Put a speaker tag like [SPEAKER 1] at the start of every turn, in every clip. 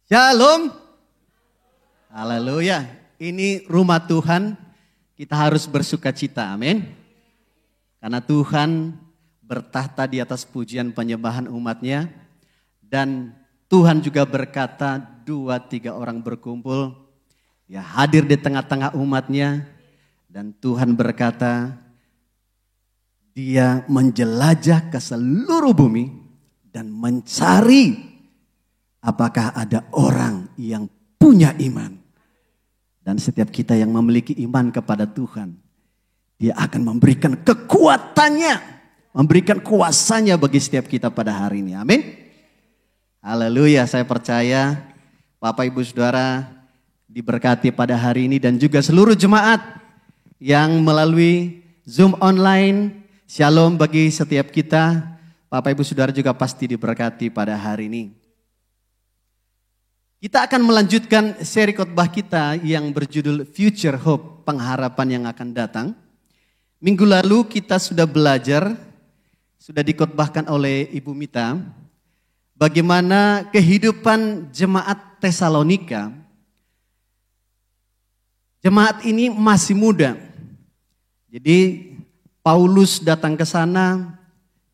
[SPEAKER 1] Shalom. Haleluya. Ini rumah Tuhan. Kita harus bersuka cita. Amin. Karena Tuhan bertahta di atas pujian penyembahan umatnya. Dan Tuhan juga berkata 2-3 orang berkumpul. Ya hadir di tengah-tengah umatnya. Dan Tuhan berkata Dia menjelajah ke seluruh bumi. Dan mencari apakah ada orang yang punya iman. Dan setiap kita yang memiliki iman kepada Tuhan, Dia akan memberikan kekuatannya, memberikan kuasanya bagi setiap kita pada hari ini. Amin. Haleluya, saya percaya Bapak Ibu Saudara diberkati pada hari ini dan juga seluruh jemaat yang melalui Zoom online. Shalom bagi setiap kita. Bapak Ibu Saudara juga pasti diberkati pada hari ini. Kita akan melanjutkan seri khotbah kita yang berjudul Future Hope, pengharapan yang akan datang. Minggu lalu kita sudah belajar, sudah dikhotbahkan oleh Ibu Mita, bagaimana kehidupan jemaat Tesalonika. Jemaat ini masih muda. Jadi Paulus datang ke sana,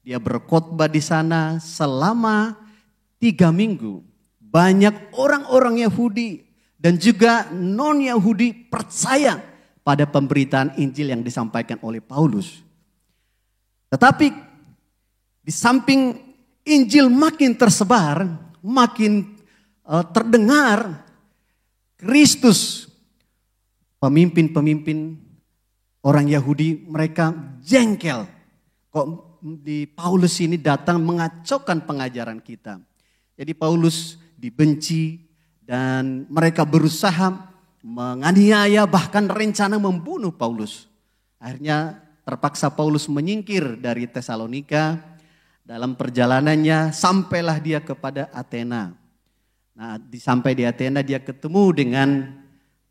[SPEAKER 1] dia berkhotbah di sana selama 3 minggu. Banyak orang-orang Yahudi dan juga non-Yahudi percaya pada pemberitaan Injil yang disampaikan oleh Paulus. Tetapi di samping Injil makin tersebar, makin terdengar, Kristus, pemimpin-pemimpin orang Yahudi mereka jengkel. Kok di Paulus ini datang mengacaukan pengajaran kita. Jadi Paulus dibenci dan mereka berusaha menganiaya bahkan rencana membunuh Paulus. Akhirnya terpaksa Paulus menyingkir dari Tesalonika. Dalam perjalanannya sampailah dia kepada Athena. Nah, sampai di Athena dia ketemu dengan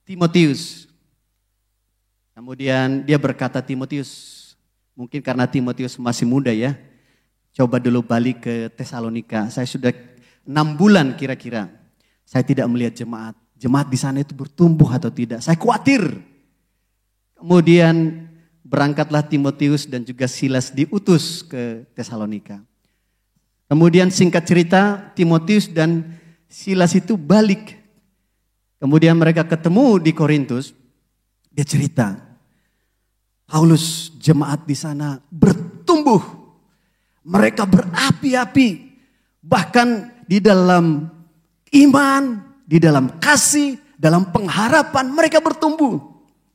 [SPEAKER 1] Timotius. Kemudian dia berkata, Timotius, mungkin karena Timotius masih muda ya, coba dulu balik ke Tesalonika. Saya sudah 6 bulan kira-kira, saya tidak melihat jemaat. Jemaat di sana itu bertumbuh atau tidak. Saya khawatir. Kemudian berangkatlah Timotius dan juga Silas diutus ke Tesalonika. Kemudian singkat cerita, Timotius dan Silas itu balik. Kemudian mereka ketemu di Korintus. Dia cerita, Paulus jemaat di sana bertumbuh. Mereka berapi-api. Bahkan di dalam iman, di dalam kasih, dalam pengharapan mereka bertumbuh.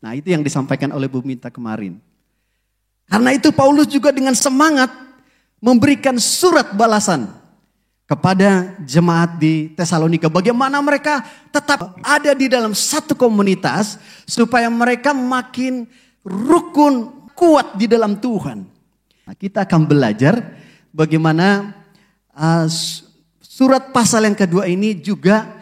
[SPEAKER 1] Nah itu yang disampaikan oleh Bu Minta kemarin. Karena itu Paulus juga dengan semangat memberikan surat balasan kepada jemaat di Tesalonika. Bagaimana mereka tetap ada di dalam satu komunitas supaya mereka makin rukun, kuat di dalam Tuhan. Nah, kita akan belajar bagaimana surat pasal yang kedua ini juga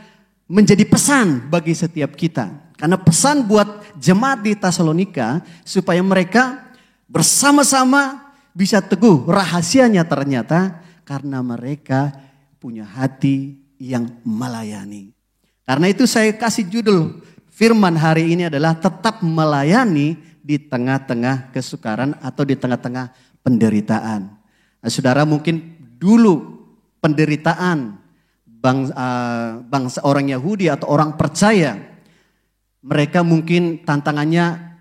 [SPEAKER 1] menjadi pesan bagi setiap kita. Karena pesan buat jemaat di Tesalonika supaya mereka bersama-sama bisa teguh. Rahasianya ternyata karena mereka punya hati yang melayani. Karena itu saya kasih judul firman hari ini adalah tetap melayani di tengah-tengah kesukaran atau di tengah-tengah penderitaan. Nah, saudara mungkin dulu penderitaan bangsa orang Yahudi atau orang percaya, mereka mungkin tantangannya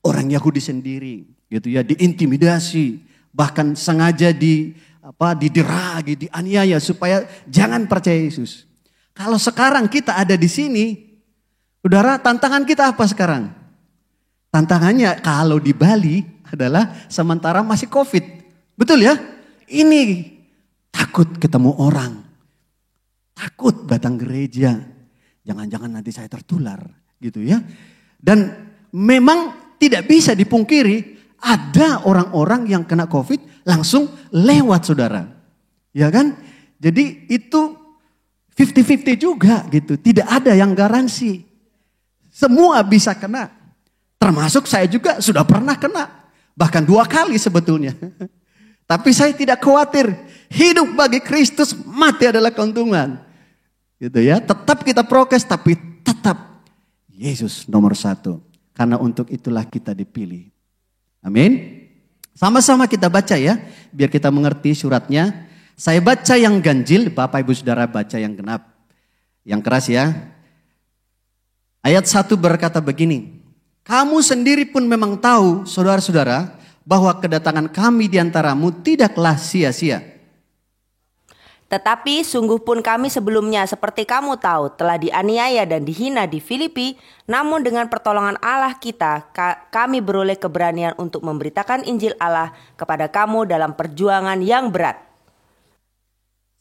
[SPEAKER 1] orang Yahudi sendiri, gitu ya, diintimidasi, bahkan sengaja dideragi, dianiaya supaya jangan percaya Yesus. Kalau sekarang kita ada di sini, saudara, tantangan kita apa sekarang? Tantangannya kalau di Bali adalah sementara masih COVID, betul ya? Ini takut ketemu orang, takut datang gereja, jangan-jangan nanti saya tertular gitu ya. Dan memang tidak bisa dipungkiri ada orang-orang yang kena COVID langsung lewat saudara. Ya kan? Jadi itu 50-50 juga gitu, tidak ada yang garansi. Semua bisa kena, termasuk saya juga sudah pernah kena, bahkan 2 kali sebetulnya. Tapi saya tidak khawatir. Hidup bagi Kristus, mati adalah keuntungan. Gitu ya. Tetap kita prokes tapi tetap Yesus nomor satu. Karena untuk itulah kita dipilih. Amin. Sama-sama kita baca ya. Biar kita mengerti suratnya. Saya baca yang ganjil, Bapak Ibu Saudara baca yang genap. Yang keras ya. Ayat 1 berkata begini. Kamu sendiri pun memang tahu, saudara-saudara, bahwa kedatangan kami di antaramu tidaklah sia-sia.
[SPEAKER 2] Tetapi sungguh pun kami sebelumnya seperti kamu tahu telah dianiaya dan dihina di Filipi, namun dengan pertolongan Allah kita, kami beroleh keberanian untuk memberitakan Injil Allah kepada kamu dalam perjuangan yang berat.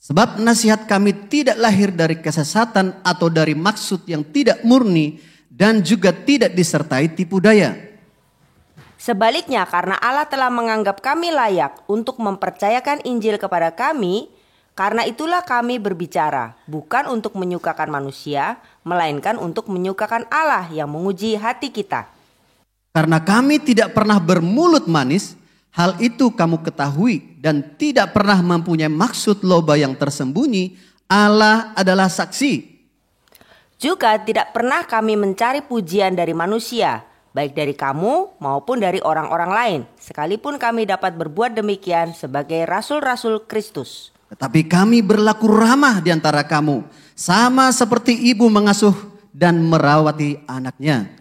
[SPEAKER 1] Sebab nasihat kami tidak lahir dari kesesatan atau dari maksud yang tidak murni dan juga tidak disertai tipu daya.
[SPEAKER 2] Sebaliknya karena Allah telah menganggap kami layak untuk mempercayakan Injil kepada kami, karena itulah kami berbicara, bukan untuk menyukakan manusia, melainkan untuk menyukakan Allah yang menguji hati kita.
[SPEAKER 1] Karena kami tidak pernah bermulut manis, hal itu kamu ketahui dan tidak pernah mempunyai maksud loba yang tersembunyi, Allah adalah saksi.
[SPEAKER 2] Juga tidak pernah kami mencari pujian dari manusia, baik dari kamu maupun dari orang-orang lain, sekalipun kami dapat berbuat demikian sebagai rasul-rasul Kristus.
[SPEAKER 1] Tetapi kami berlaku ramah di antara kamu, sama seperti ibu mengasuh dan merawati anaknya.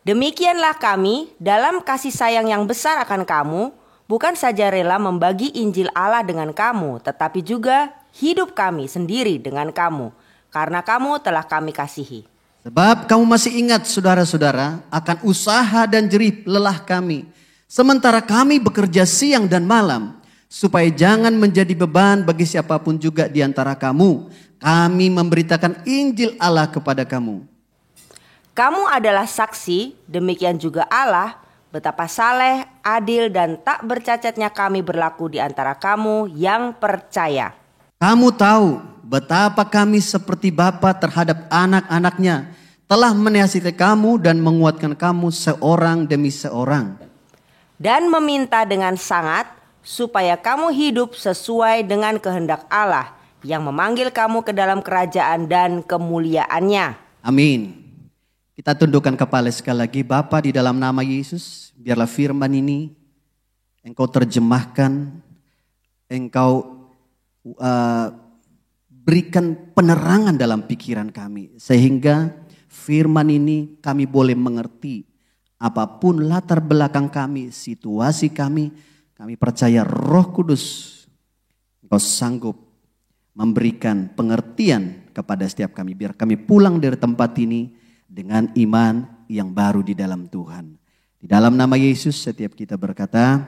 [SPEAKER 2] Demikianlah kami dalam kasih sayang yang besar akan kamu, bukan saja rela membagi Injil Allah dengan kamu, tetapi juga hidup kami sendiri dengan kamu, karena kamu telah kami kasihi.
[SPEAKER 1] Sebab kamu masih ingat saudara-saudara akan usaha dan jerih lelah kami, sementara kami bekerja siang dan malam, supaya jangan menjadi beban bagi siapapun juga di antara kamu. Kami memberitakan Injil Allah kepada kamu.
[SPEAKER 2] Kamu adalah saksi, demikian juga Allah, betapa saleh, adil dan tak bercacatnya kami berlaku di antara kamu yang percaya.
[SPEAKER 1] Kamu tahu betapa kami seperti bapa terhadap anak-anaknya, telah menasihati kamu dan menguatkan kamu seorang demi seorang.
[SPEAKER 2] Dan meminta dengan sangat, supaya kamu hidup sesuai dengan kehendak Allah yang memanggil kamu ke dalam kerajaan dan kemuliaannya.
[SPEAKER 1] Amin. Kita tundukkan kepala sekali lagi. Bapa, di dalam nama Yesus, biarlah firman ini Engkau terjemahkan, Engkau berikan penerangan dalam pikiran kami, sehingga firman ini kami boleh mengerti apapun latar belakang kami, situasi kami percaya Roh Kudus Engkau sanggup memberikan pengertian kepada setiap kami. Biar kami pulang dari tempat ini dengan iman yang baru di dalam Tuhan. Di dalam nama Yesus setiap kita berkata,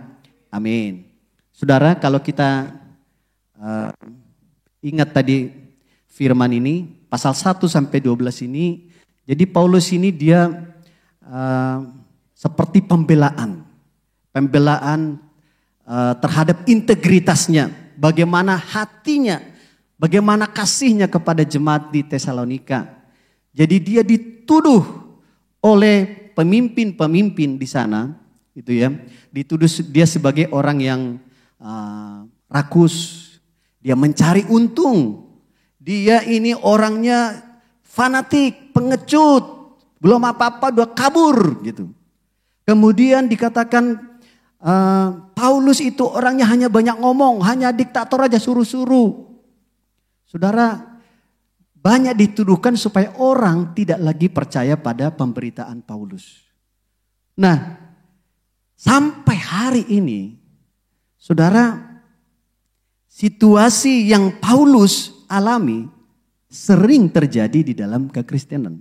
[SPEAKER 1] amin. Saudara, kalau kita ingat tadi firman ini, pasal 1 sampai 12 ini, jadi Paulus ini dia seperti pembelaan terhadap integritasnya, bagaimana hatinya, bagaimana kasihnya kepada jemaat di Tesalonika. Jadi dia dituduh oleh pemimpin-pemimpin di sana, gitu ya. Dituduh dia sebagai orang yang rakus, dia mencari untung. Dia ini orangnya fanatik, pengecut, belum apa-apa udah kabur gitu. Kemudian dikatakan Paulus itu orangnya hanya banyak ngomong, hanya diktator aja suruh-suruh. Saudara, banyak dituduhkan supaya orang tidak lagi percaya pada pemberitaan Paulus. Nah, sampai hari ini, saudara, situasi yang Paulus alami sering terjadi di dalam kekristenan.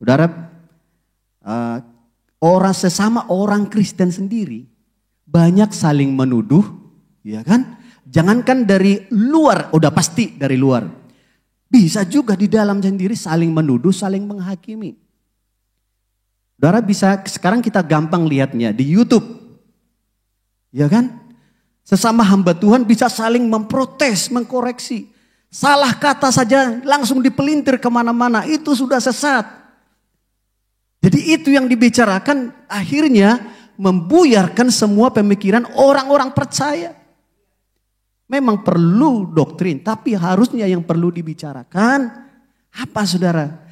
[SPEAKER 1] Saudara, sesama orang Kristen sendiri banyak saling menuduh, ya kan? Jangankan dari luar, udah pasti dari luar. Bisa juga di dalam sendiri saling menuduh, saling menghakimi. Saudara, bisa sekarang kita gampang lihatnya di YouTube. Ya kan? Sesama hamba Tuhan bisa saling memprotes, mengkoreksi. Salah kata saja langsung dipelintir kemana-mana, itu sudah sesat. Jadi itu yang dibicarakan akhirnya membuyarkan semua pemikiran orang-orang percaya. Memang perlu doktrin, tapi harusnya yang perlu dibicarakan apa saudara?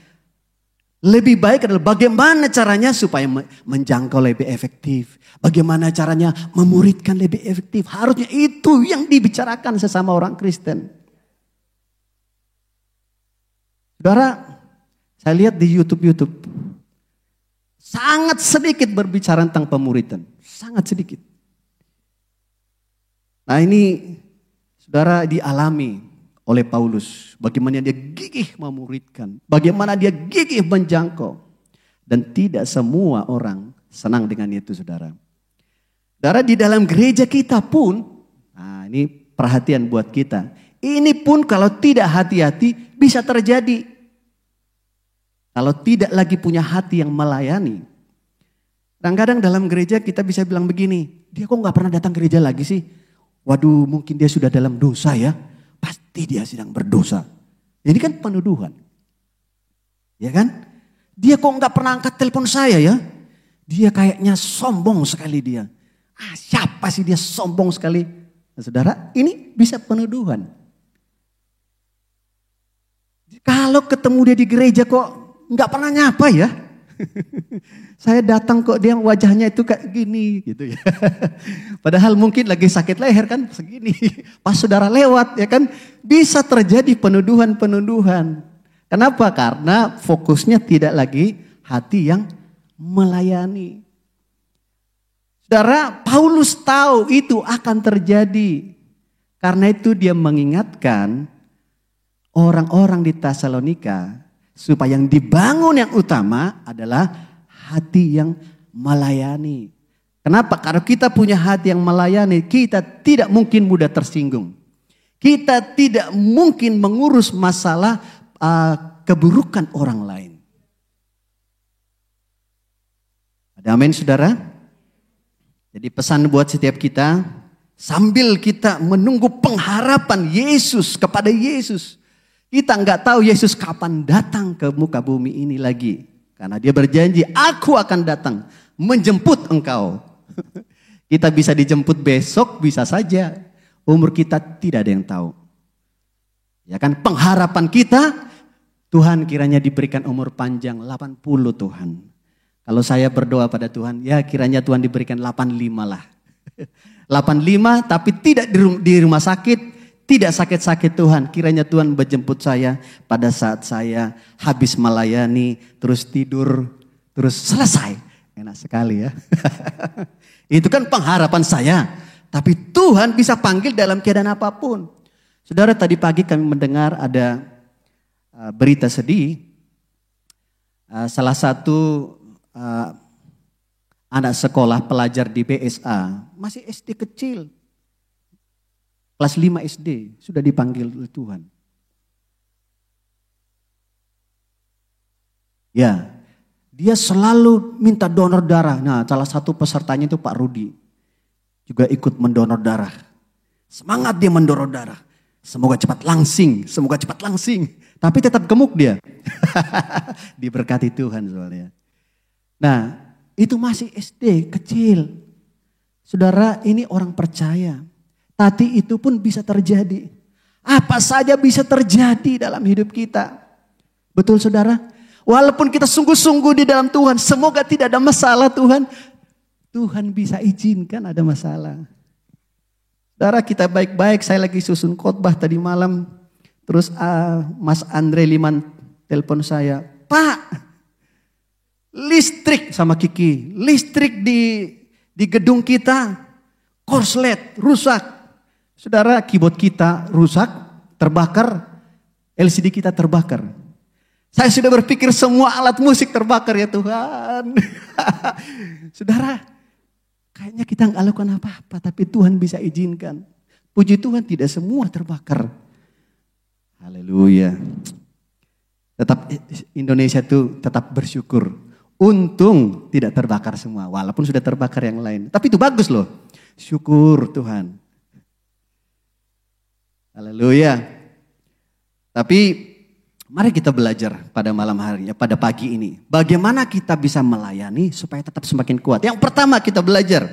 [SPEAKER 1] Lebih baik adalah bagaimana caranya supaya menjangkau lebih efektif. Bagaimana caranya memuridkan lebih efektif. Harusnya itu yang dibicarakan sesama orang Kristen. Saudara, saya lihat di YouTube. Sangat sedikit berbicara tentang pemuridan. Sangat sedikit. Nah ini saudara dialami oleh Paulus. Bagaimana dia gigih memuridkan. Bagaimana dia gigih menjangkau. Dan tidak semua orang senang dengan itu saudara. Saudara di dalam gereja kita pun. Nah ini perhatian buat kita. Ini pun kalau tidak hati-hati bisa terjadi. Kalau tidak lagi punya hati yang melayani. Kadang-kadang dalam gereja kita bisa bilang begini. Dia kok gak pernah datang gereja lagi sih? Waduh mungkin dia sudah dalam dosa ya. Pasti dia sedang berdosa. Ini kan penuduhan. Ya kan? Dia kok gak pernah angkat telepon saya ya? Dia kayaknya sombong sekali dia. Siapa sih dia sombong sekali? Nah, saudara, ini bisa penuduhan. Kalau ketemu dia di gereja kok gak pernah nyapa ya? Saya datang kok dia wajahnya itu kayak gini gitu ya. Padahal mungkin lagi sakit leher kan segini. Pas saudara lewat ya kan bisa terjadi penuduhan. Kenapa? Karena fokusnya tidak lagi hati yang melayani. Saudara, Paulus tahu itu akan terjadi. Karena itu dia mengingatkan orang-orang di Tesalonika supaya yang dibangun yang utama adalah hati yang melayani. Kenapa? Kalau kita punya hati yang melayani, kita tidak mungkin mudah tersinggung. Kita tidak mungkin mengurus masalah keburukan orang lain. Ada amin saudara? Jadi pesan buat setiap kita, sambil kita menunggu pengharapan Yesus kepada Yesus. Kita nggak tahu Yesus kapan datang ke muka bumi ini lagi. Karena dia berjanji, aku akan datang menjemput engkau. Kita bisa dijemput besok, bisa saja. Umur kita tidak ada yang tahu. Ya kan, pengharapan kita, Tuhan kiranya diberikan umur panjang 80 Tuhan. Kalau saya berdoa pada Tuhan, ya kiranya Tuhan diberikan 85 lah. 85 tapi tidak di rumah sakit. Tidak sakit-sakit Tuhan, kiranya Tuhan menjemput saya pada saat saya habis melayani, terus tidur, terus selesai. Enak sekali ya. Itu kan pengharapan saya. Tapi Tuhan bisa panggil dalam keadaan apapun. Saudara, tadi pagi kami mendengar ada berita sedih. Salah satu anak sekolah pelajar di BSA, masih SD kecil. Kelas 5 SD sudah dipanggil oleh Tuhan. Ya, dia selalu minta donor darah. Nah, salah satu pesertanya itu Pak Rudi. Juga ikut mendonor darah. Semangat dia mendonor darah. Semoga cepat langsing, Tapi tetap gemuk dia. Diberkati Tuhan soalnya. Nah, itu masih SD, kecil. Saudara, ini orang percaya. Tapi itu pun bisa terjadi. Apa saja bisa terjadi dalam hidup kita. Betul saudara? Walaupun kita sungguh-sungguh di dalam Tuhan. Semoga tidak ada masalah Tuhan. Tuhan bisa izinkan ada masalah. Saudara, kita baik-baik. Saya lagi susun khotbah tadi malam. Terus Mas Andre Liman telepon saya. Pak, listrik sama Kiki. Listrik di gedung kita. Korslet rusak. Saudara, keyboard kita rusak, terbakar, LCD kita terbakar. Saya sudah berpikir semua alat musik terbakar ya Tuhan. Saudara, kayaknya kita nggak lakukan apa-apa, tapi Tuhan bisa izinkan. Puji Tuhan tidak semua terbakar. Haleluya. Tetap Indonesia itu tetap bersyukur. Untung tidak terbakar semua, walaupun sudah terbakar yang lain. Tapi itu bagus loh, syukur Tuhan. Haleluya. Tapi mari kita belajar pada malam hari, pada pagi ini. Bagaimana kita bisa melayani supaya tetap semakin kuat. Yang pertama kita belajar.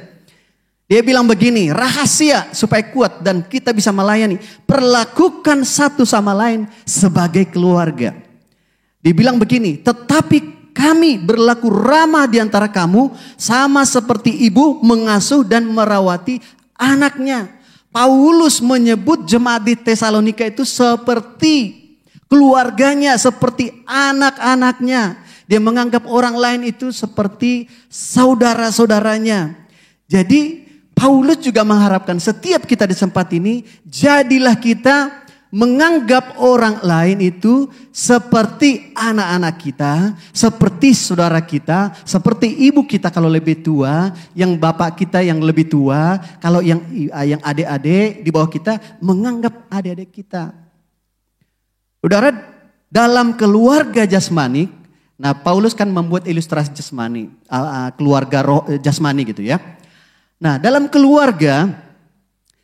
[SPEAKER 1] Dia bilang begini, rahasia supaya kuat dan kita bisa melayani. Perlakukan satu sama lain sebagai keluarga. Dia bilang begini, tetapi kami berlaku ramah di antara kamu sama seperti ibu mengasuh dan merawati anaknya. Paulus menyebut jemaat di Tesalonika itu seperti keluarganya, seperti anak-anaknya. Dia menganggap orang lain itu seperti saudara-saudaranya. Jadi Paulus juga mengharapkan setiap kita di tempat ini, jadilah kita menganggap orang lain itu seperti anak-anak kita, seperti saudara kita, seperti ibu kita kalau lebih tua, yang bapak kita yang lebih tua, kalau yang adik-adik di bawah kita menganggap adik-adik kita. Saudara, dalam keluarga jasmani, nah Paulus kan membuat ilustrasi jasmani, keluarga jasmani gitu ya. Nah, dalam keluarga,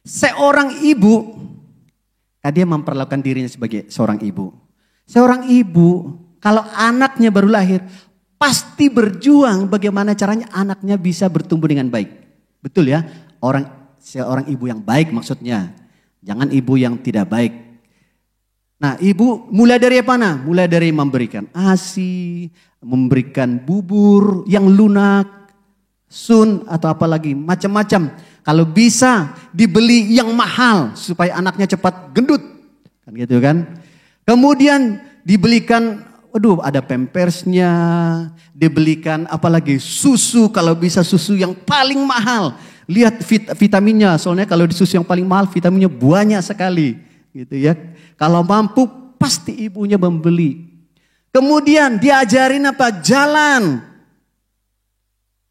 [SPEAKER 1] seorang ibu, dia memperlakukan dirinya sebagai seorang ibu. Seorang ibu, kalau anaknya baru lahir, pasti berjuang bagaimana caranya anaknya bisa bertumbuh dengan baik. Betul ya? Seorang ibu yang baik maksudnya. Jangan ibu yang tidak baik. Nah, ibu mulai dari apa? Mulai dari memberikan ASI, memberikan bubur yang lunak, sun atau apalagi macam-macam. Kalau bisa dibeli yang mahal supaya anaknya cepat gendut. Kan gitu kan. Kemudian dibelikan ada pampersnya, dibelikan apalagi susu, kalau bisa susu yang paling mahal. Lihat vitaminnya, soalnya kalau di susu yang paling mahal vitaminnya banyak sekali gitu ya. Kalau mampu pasti ibunya membeli. Kemudian diajarin apa? Jalan.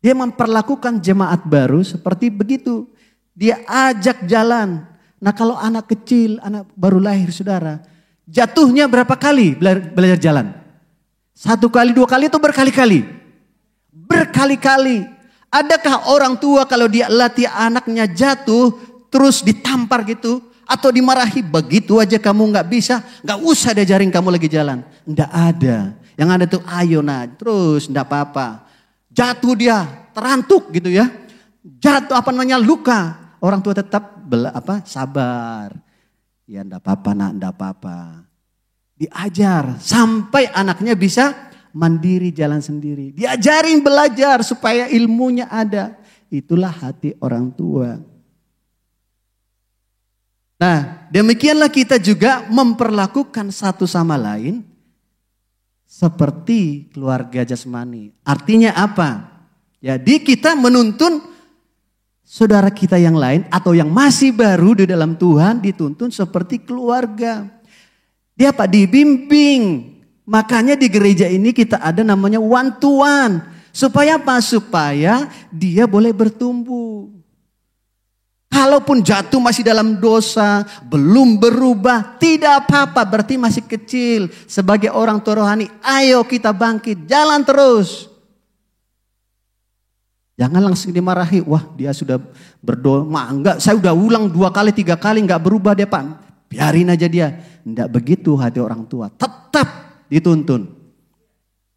[SPEAKER 1] Dia memperlakukan jemaat baru seperti begitu. Dia ajak jalan. Nah kalau anak kecil, anak baru lahir saudara. Jatuhnya berapa kali belajar jalan? 1 kali, 2 kali atau berkali-kali? Berkali-kali. Adakah orang tua kalau dia latih anaknya jatuh terus ditampar gitu? Atau dimarahi begitu aja kamu gak bisa, gak usah diajarin kamu lagi jalan. Nggak ada. Yang ada tuh ayo terus nggak apa-apa. Jatuh dia, terantuk gitu ya. Jatuh luka. Orang tua tetap sabar. Ya enggak apa-apa enggak apa-apa. Diajar sampai anaknya bisa mandiri jalan sendiri. Diajarin belajar supaya ilmunya ada. Itulah hati orang tua. Nah, demikianlah kita juga memperlakukan satu sama lain seperti keluarga jasmani. Artinya apa? Jadi kita menuntun saudara kita yang lain atau yang masih baru di dalam Tuhan dituntun seperti keluarga. Dia dibimbing. Makanya di gereja ini kita ada namanya one to one. Supaya apa? Supaya dia boleh bertumbuh. Kalaupun jatuh masih dalam dosa, belum berubah, tidak apa-apa, berarti masih kecil. Sebagai orang tua rohani, ayo kita bangkit, jalan terus. Jangan langsung dimarahi, wah dia sudah berdoa, enggak, saya udah ulang 2 kali, 3 kali, enggak berubah dia Pak. Biarin aja dia. Enggak begitu hati orang tua, tetap dituntun.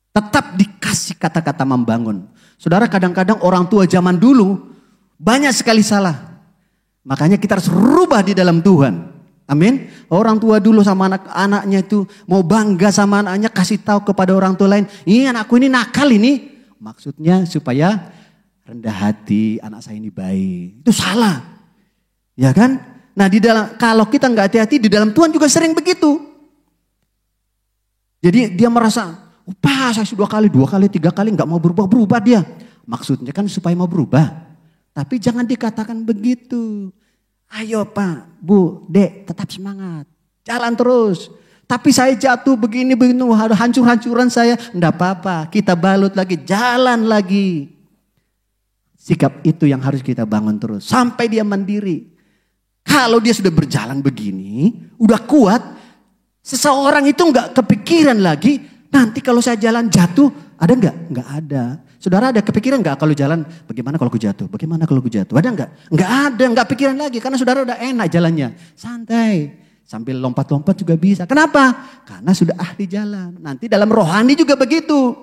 [SPEAKER 1] Tetap dikasih kata-kata membangun. Saudara, kadang-kadang orang tua zaman dulu banyak sekali salah. Makanya kita harus rubah di dalam Tuhan. Amin. Orang tua dulu sama anak-anaknya itu mau bangga sama anaknya, kasih tahu kepada orang tua lain, ini anakku ini nakal ini. Maksudnya supaya rendah hati, anak saya ini baik. Itu salah. Ya kan? Nah, kalau kita nggak hati-hati di dalam Tuhan juga sering begitu. Jadi dia merasa, Pak saya sudah 2 kali, 3 kali nggak mau berubah dia. Maksudnya kan supaya mau berubah. Tapi jangan dikatakan begitu. Ayo Pak, Bu, Dek, tetap semangat. Jalan terus. Tapi saya jatuh begini, hancur-hancuran saya. Enggak apa-apa, kita balut lagi, jalan lagi. Sikap itu yang harus kita bangun terus. Sampai dia mandiri. Kalau dia sudah berjalan begini, udah kuat. Seseorang itu enggak kepikiran lagi, nanti kalau saya jalan jatuh, ada enggak? Enggak ada. Saudara ada kepikiran enggak kalau jalan, bagaimana kalau aku jatuh? Bagaimana kalau aku jatuh? Ada enggak? Enggak ada, enggak pikiran lagi. Karena saudara udah enak jalannya. Santai. Sambil lompat-lompat juga bisa. Kenapa? Karena sudah ahli jalan. Nanti dalam rohani juga begitu.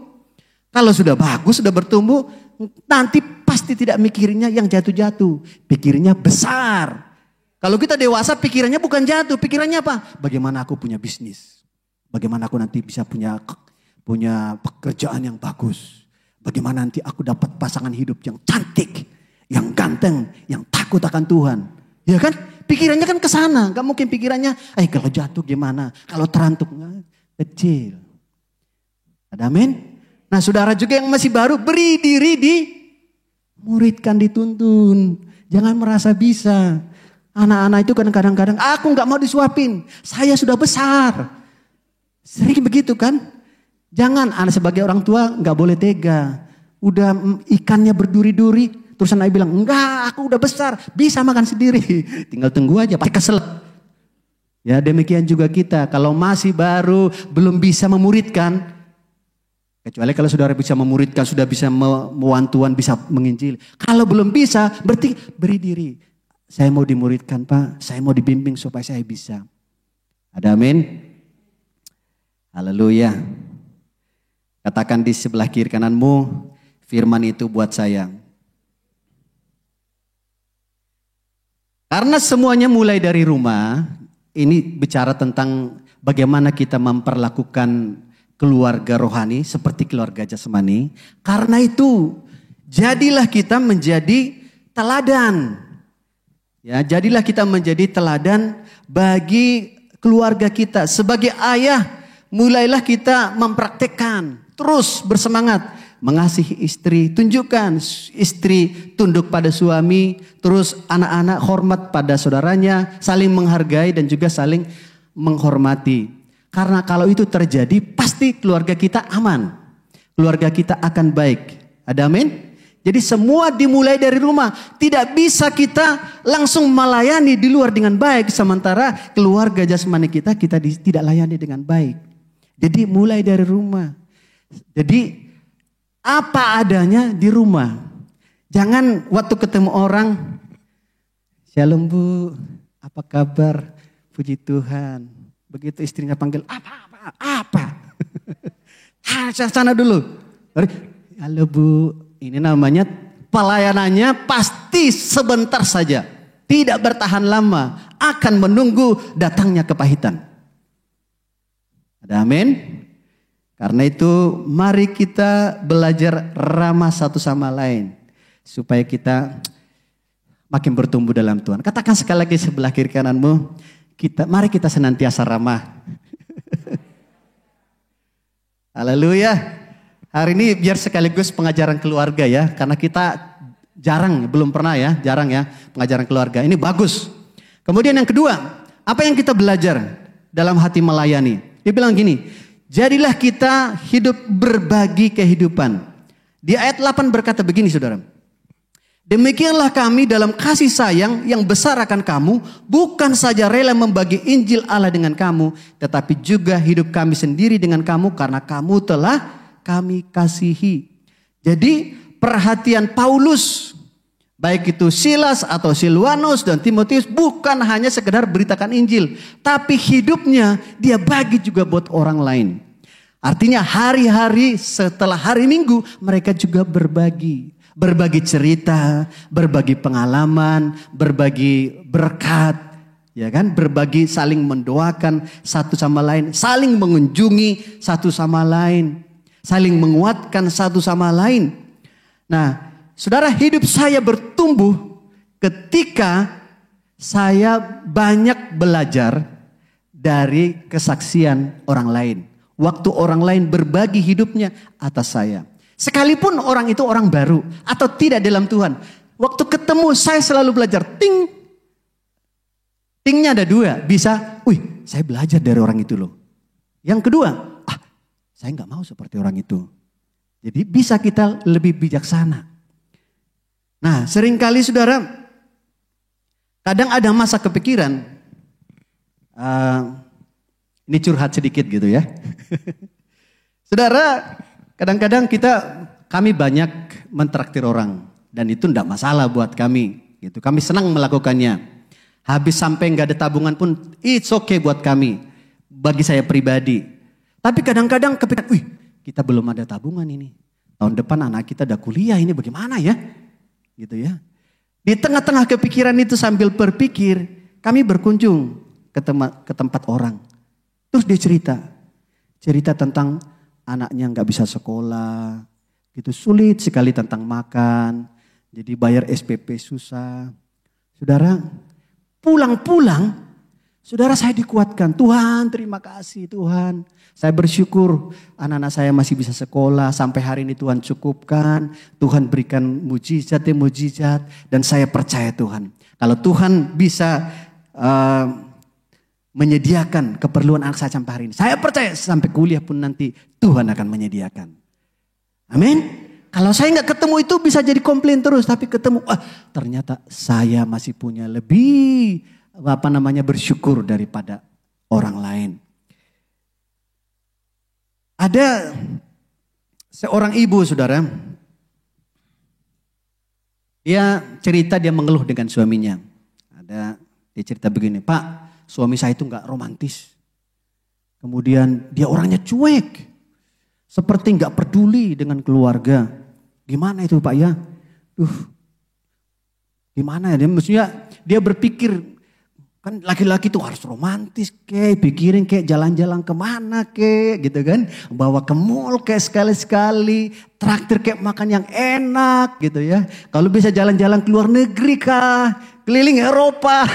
[SPEAKER 1] Kalau sudah bagus, sudah bertumbuh, nanti pasti tidak mikirnya yang jatuh-jatuh. Pikirnya besar. Kalau kita dewasa pikirannya bukan jatuh. Pikirannya apa? Bagaimana aku punya bisnis. Bagaimana aku nanti bisa punya pekerjaan yang bagus. Bagaimana nanti aku dapat pasangan hidup yang cantik. Yang ganteng. Yang takut akan Tuhan. Ya kan? Pikirannya kan ke sana. Gak mungkin pikirannya, kalau jatuh gimana? Kalau terantuk. Kecil. Ada amin? Nah saudara juga yang masih baru, beri diri muridkan, dituntun. Jangan merasa bisa. Anak-anak itu kadang-kadang, aku gak mau disuapin. Saya sudah besar. Sering begitu kan? Jangan, anak sebagai orang tua gak boleh tega. Udah ikannya berduri-duri. Terus anak bilang, enggak aku udah besar. Bisa makan sendiri. Tinggal tunggu aja, pasti kesel. Ya demikian juga kita. Kalau masih baru, belum bisa memuridkan. Kecuali kalau saudara bisa memuridkan, sudah bisa mewantuan, bisa menginjil. Kalau belum bisa, berarti beri diri. Saya mau dimuridkan Pak, saya mau dibimbing supaya saya bisa. Ada amin? Haleluya. Katakan di sebelah kiri kananmu, firman itu buat saya. Karena semuanya mulai dari rumah, ini bicara tentang bagaimana kita memperlakukan keluarga rohani seperti keluarga jasmani. Karena itu jadilah kita menjadi teladan. Ya, jadilah kita menjadi teladan bagi keluarga kita. Sebagai ayah, mulailah kita mempraktekkan, terus bersemangat mengasihi istri. Tunjukkan istri tunduk pada suami, terus anak-anak hormat pada saudaranya, saling menghargai dan juga saling menghormati. Karena kalau itu terjadi pasti keluarga kita aman. Keluarga kita akan baik. Ada amin? Jadi semua dimulai dari rumah. Tidak bisa kita langsung melayani di luar dengan baik. Sementara keluarga jasmani kita tidak layani dengan baik. Jadi mulai dari rumah. Jadi apa adanya di rumah. Jangan waktu ketemu orang, shalom Bu, apa kabar? Puji Tuhan. Begitu istrinya panggil, apa? Sana dulu. Halo Bu, ini namanya pelayanannya pasti sebentar saja. Tidak bertahan lama, akan menunggu datangnya kepahitan. Ada amin? Karena itu mari kita belajar ramah satu sama lain. Supaya kita makin bertumbuh dalam Tuhan. Katakan sekali lagi sebelah kiri kananmu. Mari kita senantiasa ramah. Haleluya. Hari ini biar sekaligus pengajaran keluarga ya. Karena kita belum pernah ya, jarang ya pengajaran keluarga. Ini bagus. Kemudian yang kedua, apa yang kita belajar dalam hati melayani? Dia bilang gini, jadilah kita hidup berbagi kehidupan. Di ayat 8 berkata begini saudara. Demikianlah kami dalam kasih sayang yang besar akan kamu, bukan saja rela membagi Injil Allah dengan kamu, tetapi juga hidup kami sendiri dengan kamu karena kamu telah kami kasihi. Jadi perhatian Paulus, baik itu Silas atau Silwanus dan Timotius, bukan hanya sekedar beritakan Injil, tapi hidupnya dia bagi juga buat orang lain. Artinya hari-hari setelah hari Minggu mereka juga berbagi. Berbagi cerita, berbagi pengalaman, berbagi berkat, ya kan? Berbagi, saling mendoakan satu sama lain, saling mengunjungi satu sama lain, saling menguatkan satu sama lain. Nah, saudara, hidup saya bertumbuh ketika saya banyak belajar dari kesaksian orang lain. Waktu orang lain berbagi hidupnya atas saya. Sekalipun orang itu orang baru atau tidak dalam Tuhan. Waktu ketemu saya selalu belajar. Tingnya ada dua. Bisa, saya belajar dari orang itu loh. Yang kedua, saya gak mau seperti orang itu. Jadi bisa kita lebih bijaksana. Nah seringkali saudara, kadang ada masa kepikiran. Ini curhat sedikit gitu ya. Saudara, kadang-kadang kami banyak mentraktir orang dan itu tidak masalah buat kami. Gitu. Kami senang melakukannya. Habis sampai nggak ada tabungan pun, it's okay buat kami. Bagi saya pribadi. Tapi kadang-kadang kepikiran, kita belum ada tabungan ini. tahun depan anak kita udah kuliah, ini bagaimana ya? Gitu ya. Di tengah-tengah kepikiran itu sambil berpikir, kami berkunjung ke tempat orang. Terus dia cerita tentang anaknya nggak bisa sekolah, gitu sulit sekali tentang makan, jadi bayar SPP susah. Saudara, pulang-pulang, saudara saya dikuatkan, Tuhan terima kasih Tuhan. Saya bersyukur anak-anak saya masih bisa sekolah, sampai hari ini Tuhan cukupkan. Tuhan berikan mujizat demi mujizat, dan saya percaya Tuhan. Kalau Tuhan bisa menyediakan keperluan anak saya sampai hari ini, saya percaya sampai kuliah pun nanti Tuhan akan menyediakan. Amin. Kalau saya nggak ketemu itu bisa jadi komplain terus, tapi ketemu, ternyata saya masih punya lebih bersyukur daripada orang lain. Ada seorang ibu, saudara, dia cerita dia mengeluh dengan suaminya. Dia cerita begini, Pak, suami saya itu nggak romantis. Kemudian dia orangnya cuek, seperti nggak peduli dengan keluarga. Gimana itu Pak ya? Gimana ya? Maksudnya dia berpikir, kan laki-laki tuh harus romantis pikirin jalan-jalan kemana gitu kan. Bawa ke mall sekali-sekali, traktir makan yang enak gitu ya. Kalau bisa jalan-jalan ke luar negeri keliling Eropa.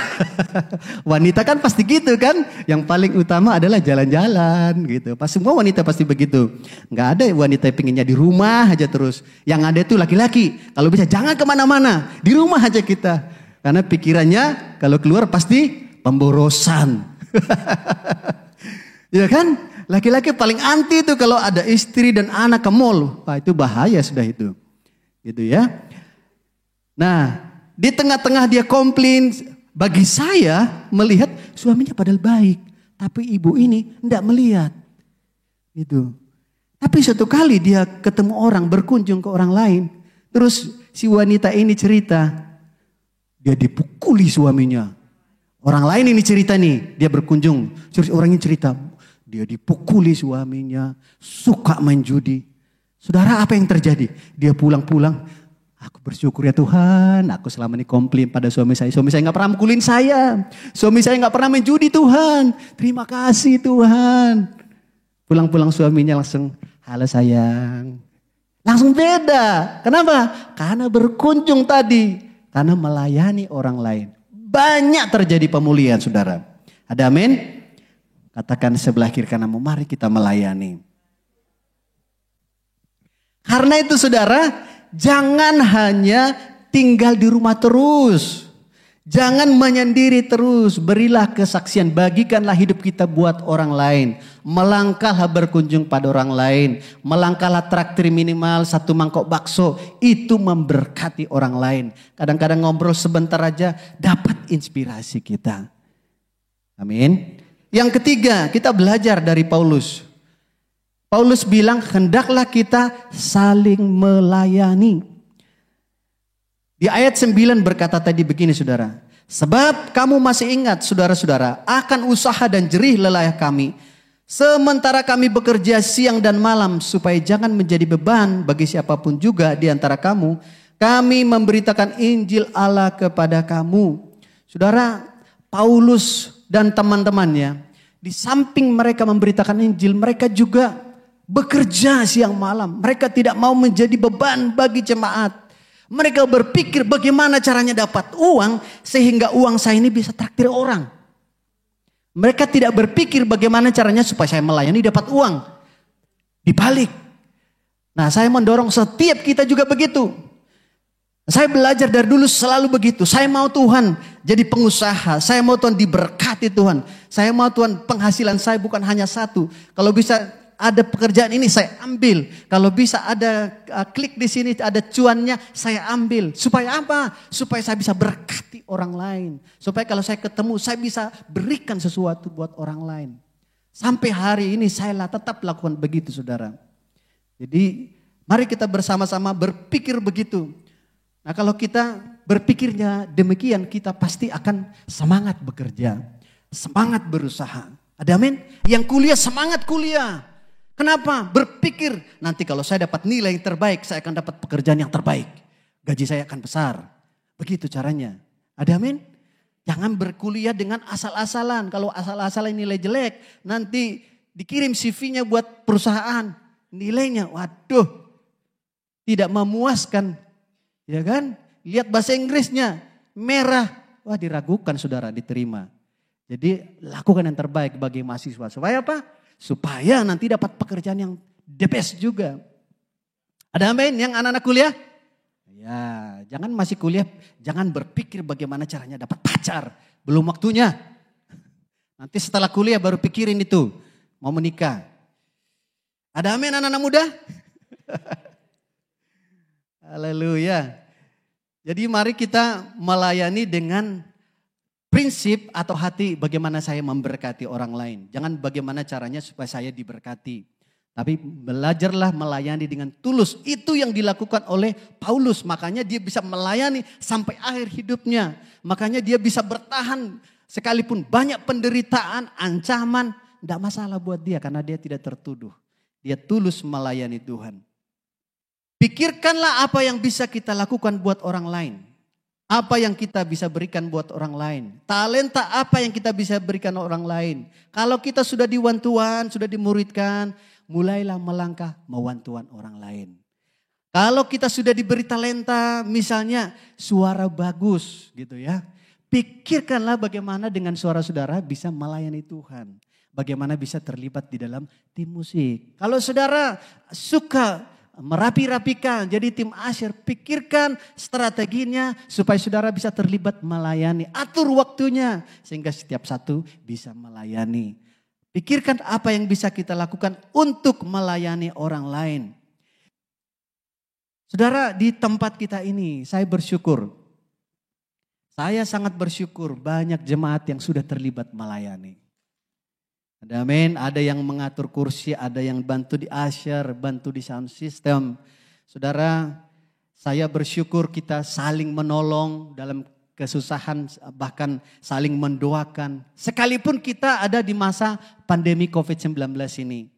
[SPEAKER 1] Wanita kan pasti gitu kan. Yang paling utama adalah jalan-jalan gitu. Pas semua wanita pasti begitu. Nggak ada wanita yang pengennya di rumah aja terus. Yang ada itu laki-laki. Kalau bisa jangan kemana-mana. Di rumah aja kita. Karena pikirannya kalau keluar pasti pemborosan. Ya kan? Laki-laki paling anti itu kalau ada istri dan anak ke mall. Wah itu bahaya sudah itu. Gitu ya. Nah, di tengah-tengah dia komplain, bagi saya melihat suaminya padahal baik, tapi ibu ini enggak melihat. Gitu. Tapi suatu kali dia ketemu orang, berkunjung ke orang lain, terus si wanita ini cerita, dia dipukuli suaminya. Orang lain ini cerita nih, dia berkunjung, terus orang ini cerita, dia dipukuli suaminya, suka main judi. Saudara, apa yang terjadi? Dia pulang-pulang, aku bersyukur ya Tuhan, aku selama ini komplain pada suami saya. Suami saya gak pernah mukulin saya. Suami saya gak pernah main judi Tuhan. Terima kasih Tuhan. Pulang-pulang suaminya langsung, halo sayang. Langsung beda. Kenapa? Karena berkunjung tadi. Karena melayani orang lain. Banyak terjadi pemulihan saudara. Ada amin? Katakan sebelah kiri kananmu, mari kita melayani. Karena itu saudara, jangan hanya tinggal di rumah terus. Jangan menyendiri terus. Berilah kesaksian. Bagikanlah hidup kita buat orang lain. Melangkahlah berkunjung pada orang lain. Melangkahlah traktir minimal 1 mangkok bakso. Itu memberkati orang lain. Kadang-kadang ngobrol sebentar aja dapat inspirasi kita. Amin. Yang ketiga, kita belajar dari Paulus. Paulus bilang hendaklah kita saling melayani. Di ayat 9 berkata tadi begini saudara. Sebab kamu masih ingat saudara-saudara akan usaha dan jerih lelah kami. Sementara kami bekerja siang dan malam supaya jangan menjadi beban bagi siapapun juga di antara kamu. Kami memberitakan Injil Allah kepada kamu. Saudara, Paulus dan teman-temannya di samping mereka memberitakan Injil, mereka juga bekerja siang malam. Mereka tidak mau menjadi beban bagi jemaat. Mereka berpikir bagaimana caranya dapat uang sehingga uang saya ini bisa traktir orang. Mereka tidak berpikir bagaimana caranya supaya saya melayani dapat uang. Dibalik. Nah, saya mendorong setiap kita juga begitu. Saya belajar dari dulu selalu begitu. Saya mau Tuhan jadi pengusaha. Saya mau Tuhan diberkati Tuhan. Saya mau Tuhan penghasilan saya bukan hanya satu. Kalau bisa ada pekerjaan ini saya ambil. Kalau bisa ada klik di sini ada cuannya saya ambil. Supaya apa? Supaya saya bisa berkati orang lain. Supaya kalau saya ketemu saya bisa berikan sesuatu buat orang lain. Sampai hari ini saya tetap lakukan begitu saudara. Jadi mari kita bersama-sama berpikir begitu. Nah kalau kita berpikirnya demikian kita pasti akan semangat bekerja. Semangat berusaha. Ada amin? Yang kuliah semangat kuliah. Kenapa? Berpikir nanti kalau saya dapat nilai yang terbaik, saya akan dapat pekerjaan yang terbaik. Gaji saya akan besar. Begitu caranya. Ada amin? Jangan berkuliah dengan asal-asalan. Kalau asal-asalan nilai jelek, nanti dikirim CV-nya buat perusahaan. Nilainya, waduh, tidak memuaskan. Ya kan? Lihat bahasa Inggrisnya, merah. Wah, diragukan saudara, diterima. Jadi lakukan yang terbaik bagi mahasiswa. Supaya apa? Supaya nanti dapat pekerjaan yang the best juga. Ada amin yang anak-anak kuliah? Ya, jangan masih kuliah, jangan berpikir bagaimana caranya dapat pacar. Belum waktunya. Nanti setelah kuliah baru pikirin itu, mau menikah. Ada amin anak-anak muda? Haleluya. Jadi mari kita melayani dengan prinsip atau hati bagaimana saya memberkati orang lain. Jangan bagaimana caranya supaya saya diberkati. Tapi belajarlah melayani dengan tulus. Itu yang dilakukan oleh Paulus. Makanya dia bisa melayani sampai akhir hidupnya. Makanya dia bisa bertahan sekalipun banyak penderitaan, ancaman. Tidak masalah buat dia karena dia tidak tertuduh. Dia tulus melayani Tuhan. Pikirkanlah apa yang bisa kita lakukan buat orang lain. Apa yang kita bisa berikan buat orang lain. Talenta apa yang kita bisa berikan orang lain. Kalau kita sudah diwantuan, sudah dimuridkan, mulailah melangkah mewantuan orang lain. Kalau kita sudah diberi talenta, misalnya suara bagus gitu ya. Pikirkanlah bagaimana dengan suara saudara bisa melayani Tuhan. Bagaimana bisa terlibat di dalam tim musik. Kalau saudara suka merapi-rapikan jadi tim asyir, pikirkan strateginya supaya saudara bisa terlibat melayani. Atur waktunya sehingga setiap satu bisa melayani. Pikirkan apa yang bisa kita lakukan untuk melayani orang lain. Saudara, di tempat kita ini saya bersyukur. Saya sangat bersyukur banyak jemaat yang sudah terlibat melayani. Ada amin, ada yang mengatur kursi, ada yang bantu di usher, bantu di sound system. Saudara, saya bersyukur kita saling menolong dalam kesusahan, bahkan saling mendoakan. Sekalipun kita ada di masa pandemi COVID-19 ini.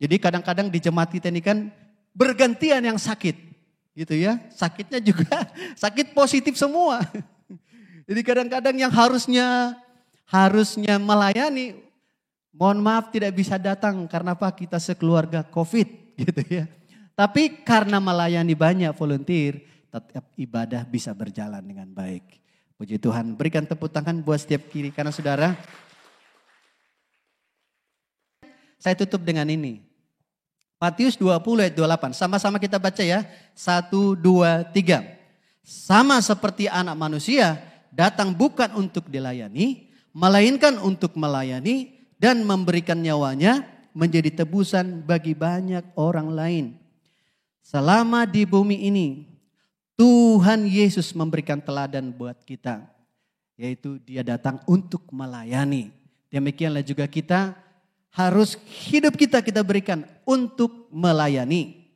[SPEAKER 1] Jadi kadang-kadang di jemaat kita ini kan bergantian yang sakit. Gitu ya, sakitnya juga sakit positif semua. Jadi kadang-kadang yang harusnya melayani, mohon maaf tidak bisa datang karena apa? Kita sekeluarga COVID gitu ya. Tapi karena melayani banyak volunteer, tetap ibadah bisa berjalan dengan baik. Puji Tuhan, berikan tepuk tangan buat setiap kiri kanan saudara. Saya tutup dengan ini. Matius 20 ayat 28, sama-sama kita baca ya. 1, 2, 3. Sama seperti anak manusia datang bukan untuk dilayani, melainkan untuk melayani dan memberikan nyawanya menjadi tebusan bagi banyak orang lain. Selama di bumi ini, Tuhan Yesus memberikan teladan buat kita. Yaitu dia datang untuk melayani. Demikianlah juga kita harus hidup kita berikan untuk melayani.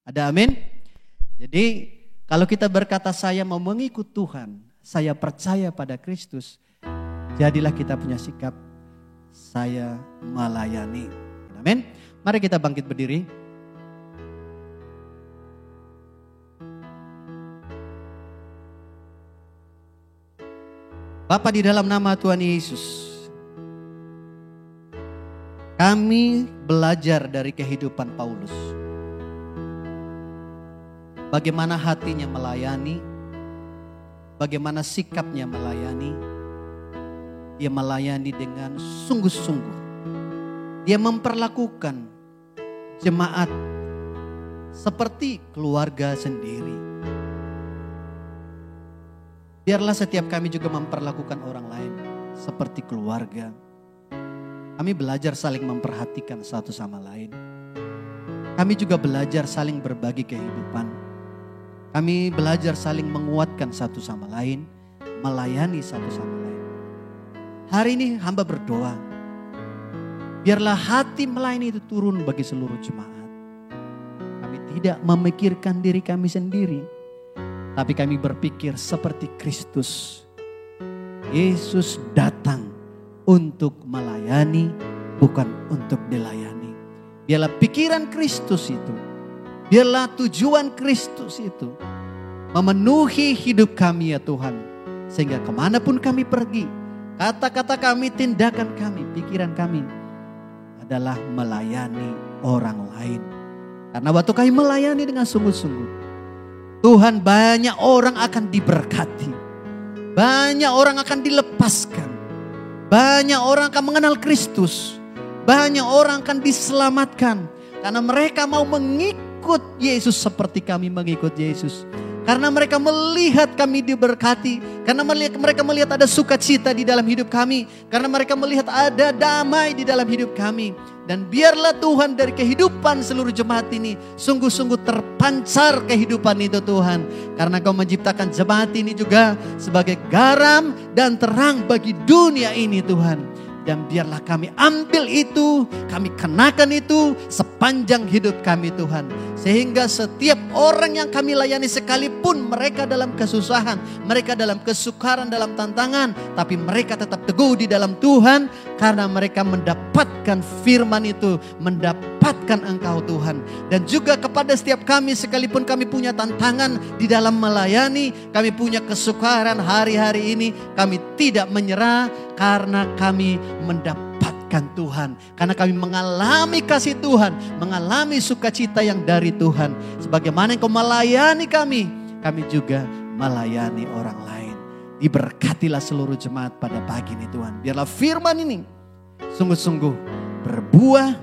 [SPEAKER 1] Ada amin? Jadi kalau kita berkata saya mau mengikut Tuhan, saya percaya pada Kristus, jadilah kita punya sikap saya melayani. Amin. Mari kita bangkit berdiri. Bapa, di dalam nama Tuhan Yesus, kami belajar dari kehidupan Paulus. Bagaimana hatinya melayani, bagaimana sikapnya melayani. Dia melayani dengan sungguh-sungguh. Dia memperlakukan jemaat seperti keluarga sendiri. Biarlah setiap kami juga memperlakukan orang lain seperti keluarga. Kami belajar saling memperhatikan satu sama lain. Kami juga belajar saling berbagi kehidupan. Kami belajar saling menguatkan satu sama lain, melayani satu sama lain. Hari ini hamba berdoa, biarlah hati melayani itu turun bagi seluruh jemaat. Kami tidak memikirkan diri kami sendiri, tapi kami berpikir seperti Kristus. Yesus datang untuk melayani, bukan untuk dilayani. Biarlah pikiran Kristus itu, biarlah tujuan Kristus itu memenuhi hidup kami ya Tuhan. Sehingga kemanapun kami pergi, kata-kata kami, tindakan kami, pikiran kami adalah melayani orang lain. Karena waktu kami melayani dengan sungguh-sungguh, Tuhan, banyak orang akan diberkati. Banyak orang akan dilepaskan. Banyak orang akan mengenal Kristus. Banyak orang akan diselamatkan. Karena mereka mau mengikut Yesus seperti kami mengikut Yesus. Karena mereka melihat kami diberkati. Karena mereka melihat ada sukacita di dalam hidup kami. Karena mereka melihat ada damai di dalam hidup kami. Dan biarlah Tuhan dari kehidupan seluruh jemaat ini sungguh-sungguh terpancar kehidupan itu Tuhan. Karena Kau menciptakan jemaat ini juga sebagai garam dan terang bagi dunia ini Tuhan. Dan biarlah kami ambil itu, kami kenakan itu sepanjang hidup kami Tuhan. Sehingga setiap orang yang kami layani sekalipun mereka dalam kesusahan, mereka dalam kesukaran, dalam tantangan. Tapi mereka tetap teguh di dalam Tuhan karena mereka mendapatkan firman itu, mendapatkan Engkau Tuhan. Dan juga kepada setiap kami sekalipun kami punya tantangan di dalam melayani, kami punya kesukaran hari-hari ini, kami tidak menyerah karena kami mendapatkan Tuhan. Karena kami mengalami kasih Tuhan, mengalami sukacita yang dari Tuhan. Sebagaimana Engkau melayani kami, kami juga melayani orang lain. Diberkatilah seluruh jemaat pada pagi ini Tuhan. Biarlah firman ini sungguh-sungguh berbuah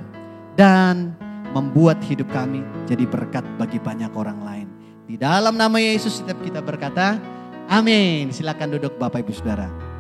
[SPEAKER 1] dan membuat hidup kami jadi berkat bagi banyak orang lain. Di dalam nama Yesus setiap kita berkata, amin. Silakan duduk Bapak Ibu Saudara.